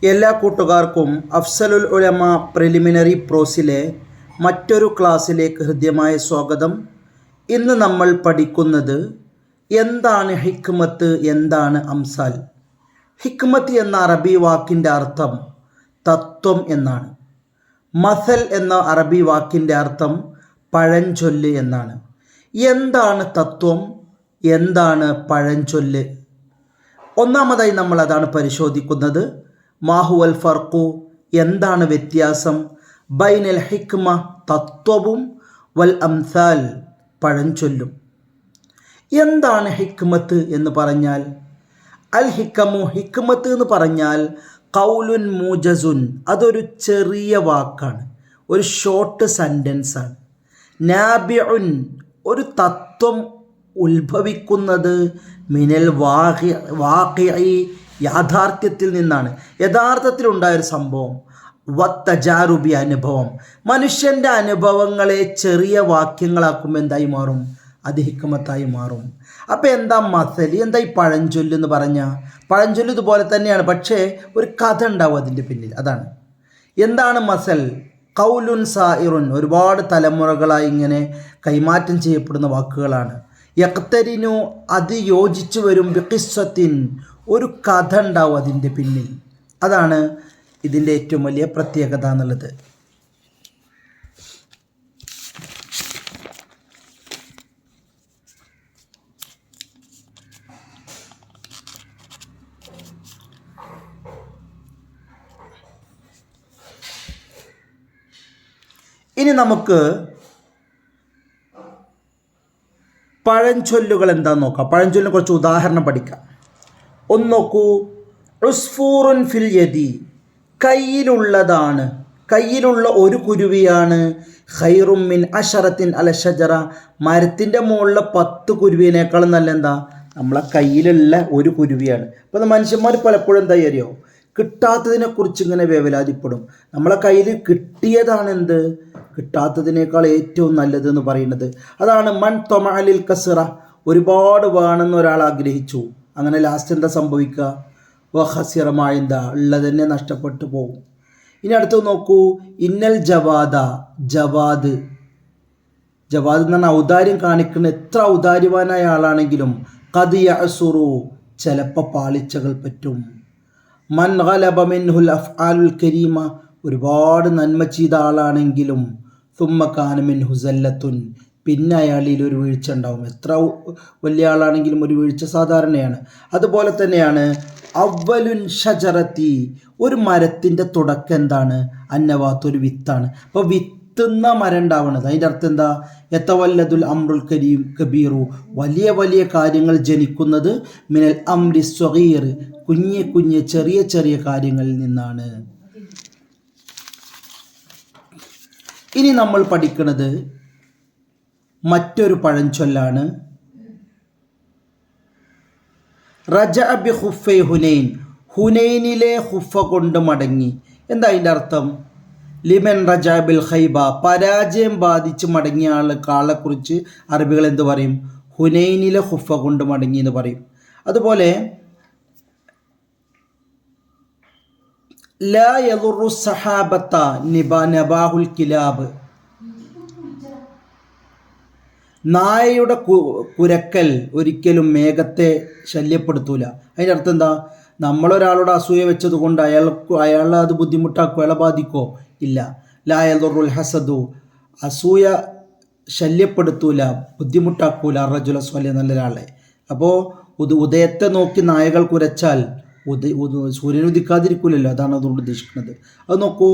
എല്ലാ കൂട്ടുകാർക്കും അഫ്സലുൽ ഉലമ പ്രിലിമിനറി പ്രോസിലെ മറ്റൊരു ക്ലാസ്സിലേക്ക് ഹൃദ്യമായ സ്വാഗതം. ഇന്ന് നമ്മൾ പഠിക്കുന്നത് എന്താണ് ഹിക്മത്ത്, എന്താണ് അംസാൽ. ഹിക്മത്ത് എന്ന അറബി വാക്കിൻ്റെ അർത്ഥം തത്വം എന്നാണ്. മസൽ എന്ന അറബി വാക്കിൻ്റെ അർത്ഥം പഴഞ്ചൊല്ല് എന്നാണ്. എന്താണ് തത്വം, എന്താണ് പഴഞ്ചൊല്ല്? ഒന്നാമതായി നമ്മൾ അതാണ് പരിശോധിക്കുന്നത്. മാഹുവൽ ഫർഖു, എന്താണ് വ്യത്യാസം, ബൈനൽ ഹിക്മ തത്വവും വൽ അംസാൽ പഴഞ്ചൊല്ലും. എന്താണ് ഹിക്മത്ത് എന്ന് പറഞ്ഞാൽ, അൽ ഹിക്കമു, ഹിക്മത്ത് എന്ന് പറഞ്ഞാൽ ഖൗലുൻ മൂജസുൻ, അതൊരു ചെറിയ വാക്കാണ്, ഒരു ഷോർട്ട് സെൻറ്റൻസാണ്. നാബിഉൻ, ഒരു തത്വം ഉത്ഭവിക്കുന്നത് മിനൽ വാഖിഇ, യാഥാർത്ഥ്യത്തിൽ നിന്നാണ്, യഥാർത്ഥത്തിലുണ്ടായൊരു സംഭവം. വത്തജാറുബി, അനുഭവം. മനുഷ്യൻ്റെ അനുഭവങ്ങളെ ചെറിയ വാക്യങ്ങളാക്കുമ്പോൾ എന്തായി മാറും? അത് ഹിക്മത്തായി മാറും. അപ്പോൾ എന്താ മസല്, എന്താ ഈ പഴഞ്ചൊല്ല് എന്ന് പറഞ്ഞാൽ? പഴഞ്ചൊല്ല് ഇതുപോലെ തന്നെയാണ്, പക്ഷേ ഒരു കഥ ഉണ്ടാവും അതിൻ്റെ പിന്നിൽ. അതാണ് എന്താണ് മസൽ. ഖൗലുൻ സായിറുൻ, ഒരുപാട് തലമുറകളായി ഇങ്ങനെ കൈമാറ്റം ചെയ്യപ്പെടുന്ന വാക്കുകളാണ്. യഖ്തരിനു, അത് യോജിച്ചു വരും. ബിഖിസ്സത്തിൻ, ഒരു കഥ ഉണ്ടാവും അതിൻ്റെ പിന്നിൽ. അതാണ് ഇതിൻ്റെ ഏറ്റവും വലിയ പ്രത്യേകത എന്നുള്ളത്. ഇനി നമുക്ക് പഴഞ്ചൊല്ലുകൾ എന്താണെന്ന് നോക്കാം. പഴഞ്ചൊല്ലിനെ കുറച്ച് ഉദാഹരണം പഠിക്കാം. ഒന്ന് നോക്കൂ. ഉസ്ഫൂറുൻ ഫിൽ യദി, കയ്യിലുള്ളതാണ്, കയ്യിലുള്ള ഒരു കുരുവിയാണ്. ഖൈറും മിൻ അശറത്തിൻ അല ഷജറ, മരത്തിൻ്റെ മുകളിലെ 10 കുരുവിനേക്കാളും നല്ല എന്താ നമ്മളെ കയ്യിലുള്ള ഒരു കുരുവിയാണ്. അപ്പോൾ മനുഷ്യന്മാർ പലപ്പോഴും എന്താ അറിയോ, കിട്ടാത്തതിനെക്കുറിച്ച് ഇങ്ങനെ വേവലാതിപ്പെടും. നമ്മളെ കയ്യിൽ കിട്ടിയതാണ് എന്ത്, കിട്ടാത്തതിനേക്കാൾ ഏറ്റവും നല്ലതെന്ന് പറയുന്നത്. അതാണ് മൻ തൊമഅലിൽ കസ്റ, ഒരുപാട് വേണമെന്ന് ഒരാൾ ആഗ്രഹിച്ചു, അങ്ങനെ ലാസ്റ്റ് എന്താ സംഭവിക്കുക? വഖസിറമായ, എന്താ ഉള്ളത് തന്നെ നഷ്ടപ്പെട്ടു പോകും. ഇനി അടുത്ത് നോക്കൂ. ഇന്നൽ ജവാദ, ജവാദ്, ജവാദ് എന്ന് പറഞ്ഞാൽ ഔദാര്യം കാണിക്കുന്ന, എത്ര ഔദാര്യവാനായ ആളാണെങ്കിലും ഖദ് യഅസുറു, ചിലപ്പോൾ പാളിച്ചകൾ പറ്റും. മൻ ഗലബ മിൻഹുൽ അഫ്ആലുൽ കരീമ, ഒരുപാട് നന്മ ചെയ്ത ആളാണെങ്കിലും സുമ്മ കാന മിൻഹു സല്ലത്തുൻ, പിന്നെ അയാളിൽ ഒരു വീഴ്ച ഉണ്ടാവും. എത്ര വലിയ ആളാണെങ്കിലും ഒരു വീഴ്ച സാധാരണയാണ്. അതുപോലെ തന്നെയാണ് അവലുൻ ഷജറത്തി, ഒരു മരത്തിൻ്റെ തുടക്കം എന്താണ്? അന്നവാത്ത്, ഒരു വിത്താണ്. അപ്പോൾ വിത്തുന്ന മരം ഉണ്ടാവുന്നത്, അതിൻ്റെ അർത്ഥം എന്താ? യതവല്ലദുൽ അംറുൽ കരീം കബീറു, വലിയ വലിയ കാര്യങ്ങൾ ജനിക്കുന്നത് മിനൽ അംരി സ്വഗീർ, കുഞ്ഞ് കുഞ്ഞ് ചെറിയ ചെറിയ കാര്യങ്ങളിൽ നിന്നാണ്. ഇനി നമ്മൾ പഠിക്കുന്നത് മറ്റൊരു പഴഞ്ചൊല്ലാണ്. റജഅ ബി ഖുഫൈ ഹുനൈൻ, ഹുനൈനിലെ ഖുഫ കൊണ്ട് മടങ്ങി. എന്താ അതിൻ്റെ അർത്ഥം? ലിമൻ റജഅ ബിൽ ഖൈബ, പരാജയം ബാധിച്ച് മടങ്ങിയ ആളെക്കുറിച്ച് അറബികൾ എന്ത് പറയും? ഹുനൈനിലെ ഖുഫ കൊണ്ട് മടങ്ങി എന്ന് പറയും. അതുപോലെ ലാ യദുറു സഹാബത്ത നബാഹുൽ കിലാബ്, നായയുടെ കുരക്കൽ ഒരിക്കലും മേഘത്തെ ശല്യപ്പെടുത്തൂല. അതിൻ്റെ അർത്ഥം എന്താ? നമ്മളൊരാളോട് അസൂയ വെച്ചത് കൊണ്ട് അയാളെ അത് ബുദ്ധിമുട്ടാക്കോ, അയാളെ ബാധിക്കോ? ഇല്ല. ലാ യദുറുൽ ഹസദു, അസൂയ ശല്യപ്പെടുത്തൂല, ബുദ്ധിമുട്ടാക്കൂല റജുല സ്വല്യ, നല്ലൊരാളെ. അപ്പോൾ ഉദയത്തെ നോക്കി നായകൾ കുരച്ചാൽ സൂര്യൻ ഉദിക്കാതിരിക്കൂലല്ലോ, അതാണ് അതുകൊണ്ട് ഉദ്ദേശിക്കുന്നത്. അത് നോക്കൂ.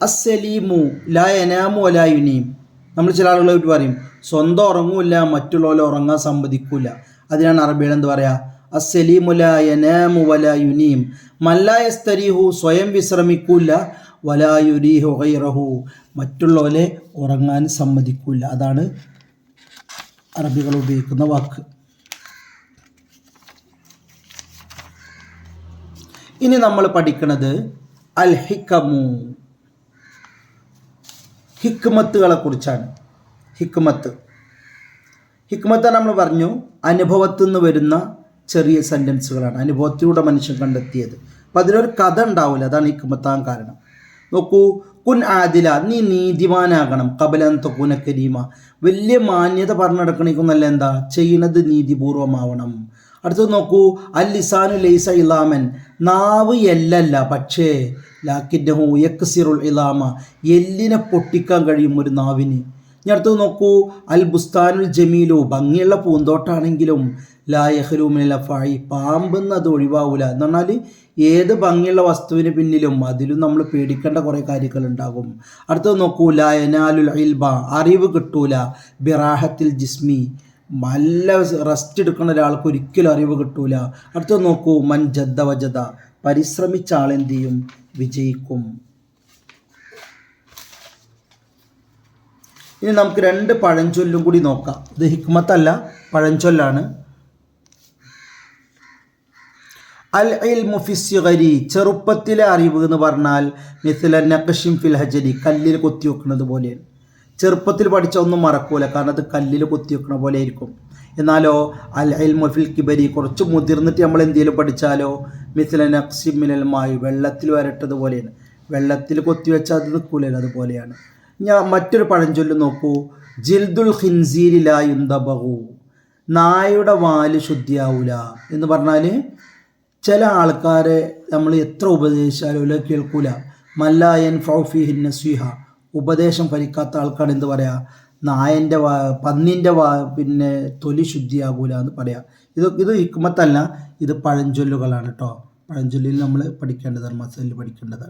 അസ്സലീമു ലാ യനാമു വലാ യുനീം, നമ്മൾ ചില ആളുകളായിട്ട് പറയും സ്വന്തം ഉറങ്ങൂല, മറ്റുള്ളവരെ ഉറങ്ങാൻ സമ്മതിക്കൂല. അതിനാണ് അറബിയിൽ എന്ത് പറയുക? അസ്സലീമു ലാ യനാമു വലാ യുനീം, മല്ലാ യസ്തരീഹു, സ്വയം വിശ്രമിക്കൂല, വലാ യുരീഹു ഗൈറഹു, മറ്റുള്ളവരെ ഉറങ്ങാൻ സമ്മതിക്കൂല. അതാണ് അറബികൾ ഉപയോഗിക്കുന്ന വാക്ക്. ഇനി നമ്മൾ പഠിക്കുന്നത് അൽ ഹിക്കമു, ഹിക്മത്തുകളെ കുറിച്ചാണ്. ഹിക്മത്ത് നമ്മൾ പറഞ്ഞു അനുഭവത്തിൽ നിന്ന് വരുന്ന ചെറിയ സെൻറ്റൻസുകളാണ്, അനുഭവത്തിലൂടെ മനുഷ്യൻ കണ്ടെത്തിയത്. അപ്പം അതിനൊരു കഥ ഉണ്ടാവില്ല, അതാണ് ഹിക്മത്താൻ കാരണം. നോക്കൂ, കുൻ ആദില, നീ നീതിമാനാകണം, കബലൻ തൊക്കൂന കരീമ, വലിയ മാന്യത പറഞ്ഞു നടക്കണിക്കുന്നല്ല, എന്താ ചെയ്യണത് നീതിപൂർവമാവണം. അടുത്തത് നോക്കൂ, അൽ ലിസാനു ലൈസ ഇലാമൻ, നാവ് എല്ലല്ല, പക്ഷേ ലാക്കിന്നഹു യക്സിറുൽ ഇലാമ, എല്ലിനെ പൊട്ടിക്കാൻ കഴിയും ഒരു നാവിന്. ഇനി അടുത്തത് നോക്കൂ, അൽ ബുസ്താനുൽ ജമീലു, ഭംഗിയുള്ള പൂന്തോട്ടാണെങ്കിലും ലാ യഖ്ലു മിനൽ അഫായി, പാമ്പെന്ന് അത് ഒഴിവാവില്ല. എന്ന് പറഞ്ഞാൽ ഏത് ഭംഗിയുള്ള വസ്തുവിന് പിന്നിലും അതിലും നമ്മൾ പേടിക്കേണ്ട കുറേ കാര്യങ്ങൾ ഉണ്ടാകും. അടുത്തത് നോക്കൂ, ലാ യനാലുൽ ഇൽമ, അറിവ് കിട്ടൂല, ബിറാഹത്തിൽ ജിസ്മി, നല്ല റെസ്റ്റ് എടുക്കുന്ന ഒരാൾക്ക് ഒരിക്കലും അറിവ് കിട്ടൂല. അടുത്തത് നോക്കൂ, മൻ ജദ്ദ വജദ, പരിശ്രമിച്ച ആളെന്ത് ചെയ്യും, വിജയിക്കും. ഇനി നമുക്ക് 2 പഴഞ്ചൊല്ലും കൂടി നോക്കാം. ഇത് ഹിക്മത്തല്ല, പഴഞ്ചൊല്ലാണ്. അൽ ഇൽമു ഫിസ്സിഗരി, ചെറുപ്പത്തിലെ അറിവ് എന്ന് പറഞ്ഞാൽ മിസ്ല നഖ്ഷിൻ ഫിൽ ഹജരി, കല്ലിൽ കൊത്തി വെക്കുന്നത് പോലെയാണ്. ചെറുപ്പത്തിൽ പഠിച്ച ഒന്നും മറക്കൂല, കാരണം അത് കല്ലിൽ കൊത്തി വെക്കണ പോലെ ആയിരിക്കും. എന്നാലോ അൽ ഇൽമു ഫിൽ കിബരി, കുറച്ച് മുതിർന്നിട്ട് നമ്മൾ എന്തെങ്കിലും പഠിച്ചാലോ മിസ്ല നഖ്ഷിൻ മിനൽ മായി, വെള്ളത്തിൽ വരട്ടത് പോലെയാണ്. വെള്ളത്തിൽ കൊത്തി വെച്ചാൽ അത് നിൽക്കൂലല്ലോ, അതുപോലെയാണ്. ഞാൻ മറ്റൊരു പഴഞ്ചൊല്ല് നോക്കൂ, ജിൽദുൽ ഖിൻസീരി ലാ യുന്തബഹു, നായയുടെ വാല് ശുദ്ധിയാവൂല എന്ന് പറഞ്ഞാൽ ചില ആൾക്കാരെ നമ്മൾ എത്ര ഉപദേശിച്ചാലും ഇല്ല, കേൾക്കൂല. മല്ലായൻ ഫൗഫിഹിൻ നസ്വിഹ, ഉപദേശം ഫലിക്കാത്ത ആൾക്കാർ എന്ത് പറയാ, നായൻ്റെ പന്നിൻ്റെ പിന്നെ തൊലി ശുദ്ധിയാകൂല എന്ന് പറയാം. ഇത് ഹിക്മത്തല്ല, ഇത് പഴഞ്ചൊല്ലുകളാണ് കേട്ടോ. പഴഞ്ചൊല്ലിൽ നമ്മൾ പഠിക്കേണ്ടതാണ്, മസലിൽ പഠിക്കേണ്ടതാണ്.